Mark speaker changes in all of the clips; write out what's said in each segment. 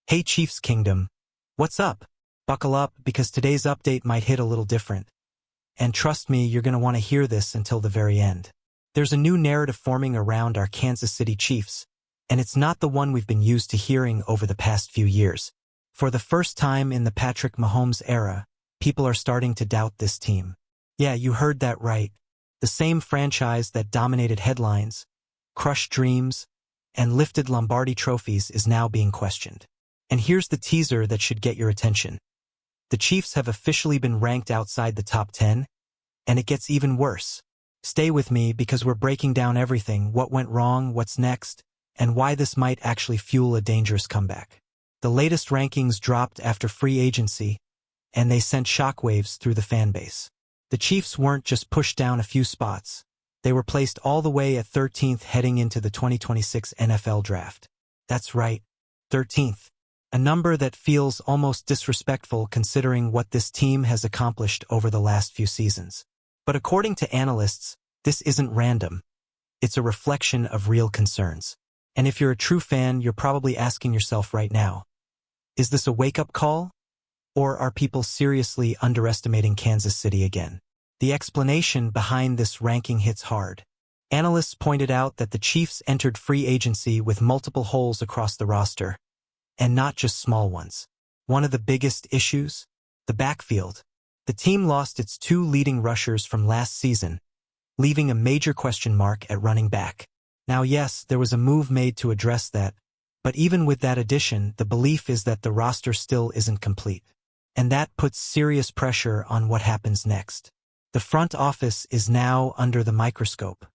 Speaker 1: Hey Chiefs Kingdom, what's up? Buckle up because today's update might hit a little different. And trust me, you're going to want to hear this until the very end. There's a new narrative forming around our Kansas City Chiefs, and it's not the one we've been used to hearing over the past few years. For the first time in the Patrick Mahomes era, people are starting to doubt this team. Yeah, you heard that right. The same franchise that dominated headlines, crushed dreams, and lifted Lombardi trophies is now being questioned. And here's the teaser that should get your attention. The Chiefs have officially been ranked outside the top 10, and it gets even worse. Stay with me because we're breaking down everything, what went wrong, what's next, and why this might actually fuel a dangerous comeback. The latest rankings dropped after free agency, and they sent shockwaves through the fan base. The Chiefs weren't just pushed down a few spots. They were placed all the way at 13th heading into the 2026 NFL Draft. That's right, 13th. A number that feels almost disrespectful considering what this team has accomplished over the last few seasons. But according to analysts, this isn't random. It's a reflection of real concerns. And if you're a true fan, you're probably asking yourself right now, is this a wake-up call? Or are people seriously underestimating Kansas City again? The explanation behind this ranking hits hard. Analysts pointed out that the Chiefs entered free agency with multiple holes across the roster, and not just small ones. One of the biggest issues? The backfield. The team lost its two leading rushers from last season, leaving a major question mark at running back. Now yes, there was a move made to address that, but even with that addition, the belief is that the roster still isn't complete. And that puts serious pressure on what happens next. The front office is now under the microscope.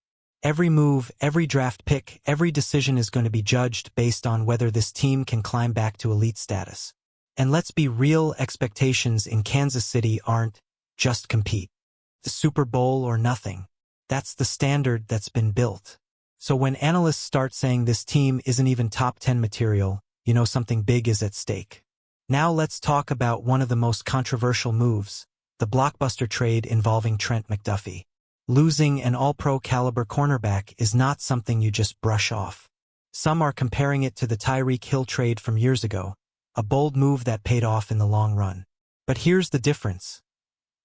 Speaker 1: Every move, every draft pick, every decision is going to be judged based on whether this team can climb back to elite status. And let's be real, expectations in Kansas City aren't just compete. The Super Bowl or nothing. That's the standard that's been built. So when analysts start saying this team isn't even top 10 material, you know something big is at stake. Now let's talk about one of the most controversial moves, the blockbuster trade involving Trent McDuffie. Losing an all-pro caliber cornerback is not something you just brush off. Some are comparing it to the Tyreek Hill trade from years ago, a bold move that paid off in the long run. But here's the difference.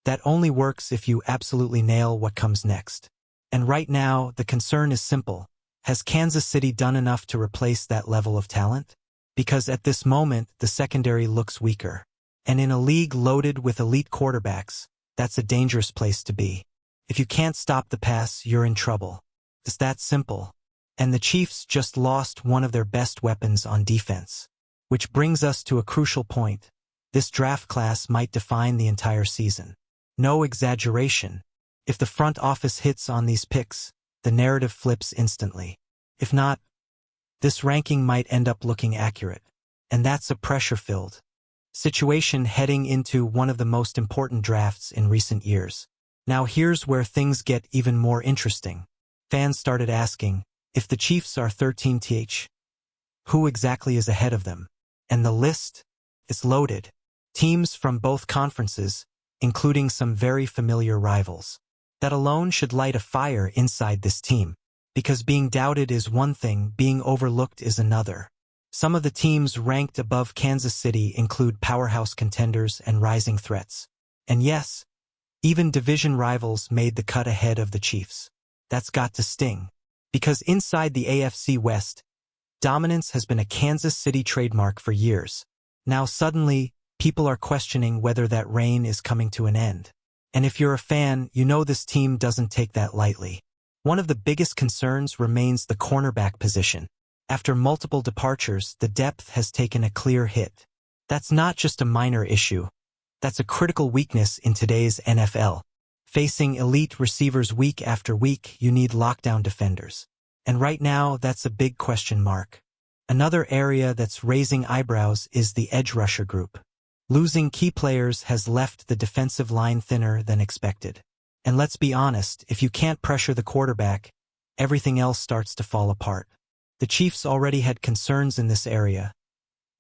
Speaker 1: That only works if you absolutely nail what comes next. And right now, the concern is simple. Has Kansas City done enough to replace that level of talent? Because at this moment, the secondary looks weaker. And in a league loaded with elite quarterbacks, that's a dangerous place to be. If you can't stop the pass, you're in trouble. It's that simple. And the Chiefs just lost one of their best weapons on defense. Which brings us to a crucial point. This draft class might define the entire season. No exaggeration. If the front office hits on these picks, the narrative flips instantly. If not, this ranking might end up looking accurate. And that's a pressure-filled situation heading into one of the most important drafts in recent years. Now here's where things get even more interesting. Fans started asking, if the Chiefs are 13th, who exactly is ahead of them? And the list is loaded. Teams from both conferences, including some very familiar rivals. That alone should light a fire inside this team. Because being doubted is one thing, being overlooked is another. Some of the teams ranked above Kansas City include powerhouse contenders and rising threats. And yes, even division rivals made the cut ahead of the Chiefs. That's got to sting. Because inside the AFC West, dominance has been a Kansas City trademark for years. Now suddenly, people are questioning whether that reign is coming to an end. And if you're a fan, you know this team doesn't take that lightly. One of the biggest concerns remains the cornerback position. After multiple departures, the depth has taken a clear hit. That's not just a minor issue. That's a critical weakness in today's NFL. Facing elite receivers week after week, you need lockdown defenders. And right now, that's a big question mark. Another area that's raising eyebrows is the edge rusher group. Losing key players has left the defensive line thinner than expected. And let's be honest, if you can't pressure the quarterback, everything else starts to fall apart. The Chiefs already had concerns in this area,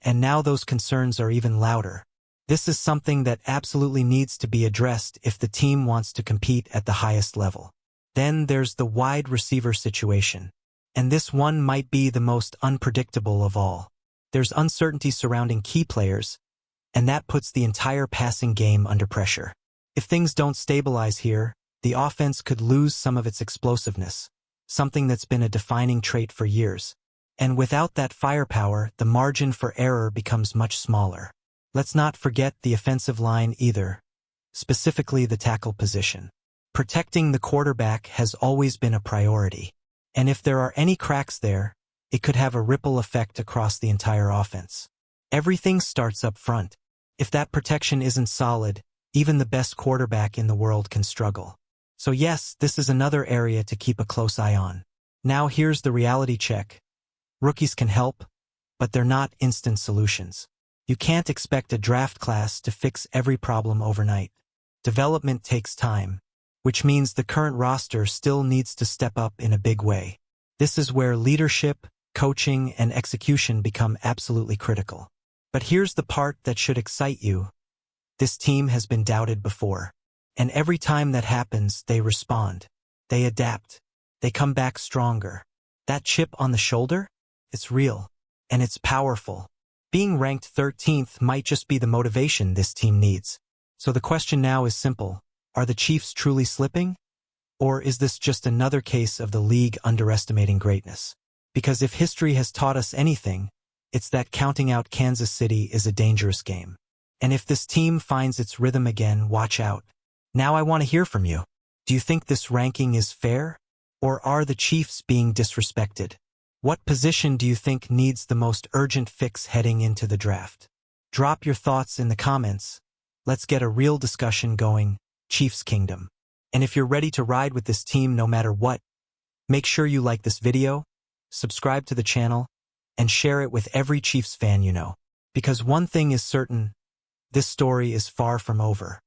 Speaker 1: and now those concerns are even louder. This is something that absolutely needs to be addressed if the team wants to compete at the highest level. Then there's the wide receiver situation. And this one might be the most unpredictable of all. There's uncertainty surrounding key players, and that puts the entire passing game under pressure. If things don't stabilize here, the offense could lose some of its explosiveness, something that's been a defining trait for years. And without that firepower, the margin for error becomes much smaller. Let's not forget the offensive line either, specifically the tackle position. Protecting the quarterback has always been a priority, and if there are any cracks there, it could have a ripple effect across the entire offense. Everything starts up front. If that protection isn't solid, even the best quarterback in the world can struggle. So yes, this is another area to keep a close eye on. Now here's the reality check. Rookies can help, but they're not instant solutions. You can't expect a draft class to fix every problem overnight. Development takes time, which means the current roster still needs to step up in a big way. This is where leadership, coaching, and execution become absolutely critical. But here's the part that should excite you. This team has been doubted before. And every time that happens, they respond. They adapt. They come back stronger. That chip on the shoulder? It's real. And it's powerful. Being ranked 13th might just be the motivation this team needs. So the question now is simple. Are the Chiefs truly slipping? Or is this just another case of the league underestimating greatness? Because if history has taught us anything, it's that counting out Kansas City is a dangerous game. And if this team finds its rhythm again, watch out. Now I want to hear from you. Do you think this ranking is fair? Or are the Chiefs being disrespected? What position do you think needs the most urgent fix heading into the draft? Drop your thoughts in the comments. Let's get a real discussion going, Chiefs Kingdom. And if you're ready to ride with this team no matter what, make sure you like this video, subscribe to the channel, and share it with every Chiefs fan you know. Because one thing is certain, this story is far from over.